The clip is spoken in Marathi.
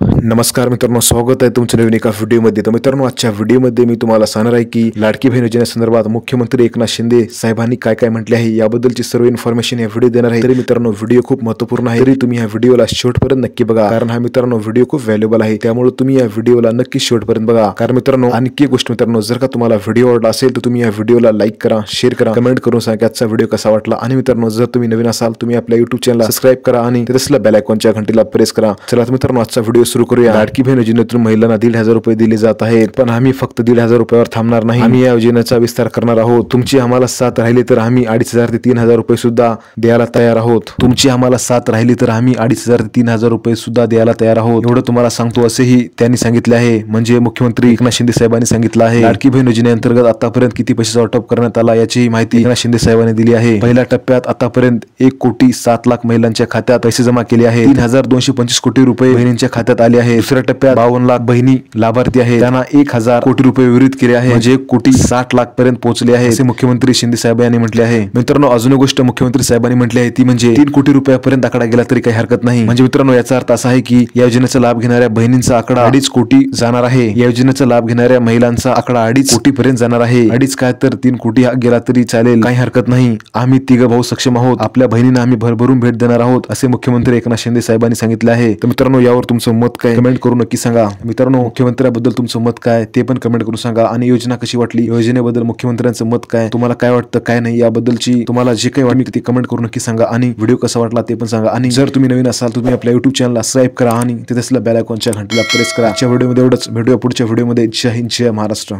नमस्कार मित्रांनो, स्वागत आहे तुमच्या नवीन एका व्हिडिओमध्ये। तर मित्रांनो, आजच्या व्हिडिओमध्ये मी तुम्हाला सांगणार आहे की लाडकी बहीण योजनेसंदर्भात मुख्यमंत्री एकनाथ शिंदे साहेबांनी काय काय म्हटले आहे याबद्दलची सर्व इन्फॉर्मेशन या व्हिडिओ देणार आहे। तरी मित्रांनो, व्हिडिओ खूप महत्त्वपूर्ण आहे, तरी तुम्ही या व्हिडिओला शेवटपर्यंत नक्की बघा, कारण हा मित्रांनो व्हिडिओ खूप व्हॅल्युएबल आहे। त्यामुळे तुम्ही या व्हिडिओला नक्की शेवटपर्यंत बघा। कारण मित्रांनो, आणखी एक गोष्ट मित्रांनो, जर का तुम्हाला व्हिडिओ आवडला असेल तर तुम्ही या व्हिडिओला लाईक करा, शेअर करा, कमेंट करून सांगा आजचा व्हिडिओ कसा वाटला। आणि मित्रांनो, जर तुम्ही नवीन असाल तुम्ही आपल्या YouTube चॅनलला सबस्क्राइब करा आणि तिथल्या बेल आयकॉनच्या घंटीला प्रेस करा। चला तर मित्रांनो, आजचा व्हिडिओ सुरू करूया। लाडकी बहीण योजनेतून महिलांना 1,500 रुपये दिले जात आहेत, पण आम्ही फक्त 1,500 रुपयावर थांबणार नाही। आम्ही या योजनेचा विस्तार करणार आहोत। तुमची आम्हाला साथ राहिली तर आम्ही 2,500 ते 3,000 रुपये सुद्धा द्यायला तयार आहोत। तुमची आम्हाला साथ राहिली तर आम्ही 2,500 ते 3,000 रुपये सुद्धा द्यायला तयार आहोत, एवढं तुम्हाला सांगतो असेही त्यांनी सांगितले आहे। म्हणजे मुख्यमंत्री एकनाथ शिंदे साहेबांनी सांगितलं आहे। लाडकी बहीण योजनेअंतर्गत आतापर्यंत किती पैशाचा वाटप करण्यात आला याची माहिती एकनाथ शिंदे साहेबांनी दिली आहे। पहिल्या टप्प्यात आतापर्यंत 1,07,00,000 महिलांच्या खात्यात पैसे जमा केले आहेत। 3,225 कोटी रुपये बहिणींच्या खात्यात आले आहेत। दुसऱ्या टप्प्यात 52 लाख बहिणी लाभार्थी आहेत, त्यांना 1,000 कोटी रुपये वितरित केले आहे, म्हणजे 1,60,00,000 पर्यंत पोहोचले आहे असे मुख्यमंत्री शिंदे साहेब यांनी म्हटले आहे। मित्रांनो, अजून एक गोष्ट मुख्यमंत्री साहेबांनी म्हटली आहे ती म्हणजे 3 कोटी रुपयापर्यंत आकडा गेला तरी काही हरकत नाही। म्हणजे मित्रांनो, याचा अर्थ असा आहे की या योजनेचा लाभ घेणाऱ्या बहिणींचा आकडा 2.5 कोटी जाणार आहे। या योजनेचा लाभ घेणाऱ्या महिलांचा आकडा 2.5 कोटी पर्यंत जाणार आहे। 2.5 काय तर 3 कोटी गेला तरी चालेल, काही हरकत नाही। आम्ही तिघ भाऊ सक्षम आहोत, आपल्या बहिणींना आम्ही भरभरून भेट देणार आहोत असे मुख्यमंत्री एकनाथ शिंदे साहेबांनी सांगितले आहे। तर मित्रांनो, यावर तुमचं मत काय कमेंट करून नक्की सांगा। मित्रांनो, मुख्यमंत्र्याबद्दल तुमचं मत काय ते पण कमेंट करून सांगा। आणि योजना कशी वाटली, योजनेबद्दल मुख्यमंत्र्यांचं मत काय, तुम्हाला काय वाटतं काय नाही याबद्दलची तुम्हाला जे काही वाटतं ते कमेंट करून नक्की सांगा। आणि व्हिडिओ कसा वाटला ते पण सांगा। आणि जर तुम्ही नवीन असाल तुम्ही आपल्या YouTube चॅनलला सबस्क्राइब करा आणि तिथेच बेल आयकॉनच्या घंटीला प्रेस करा। आजच्या व्हिडिओमध्ये एवढंच, भेटूया पुढच्या व्हिडिओमध्ये। जय हिंद, जय महाराष्ट्र।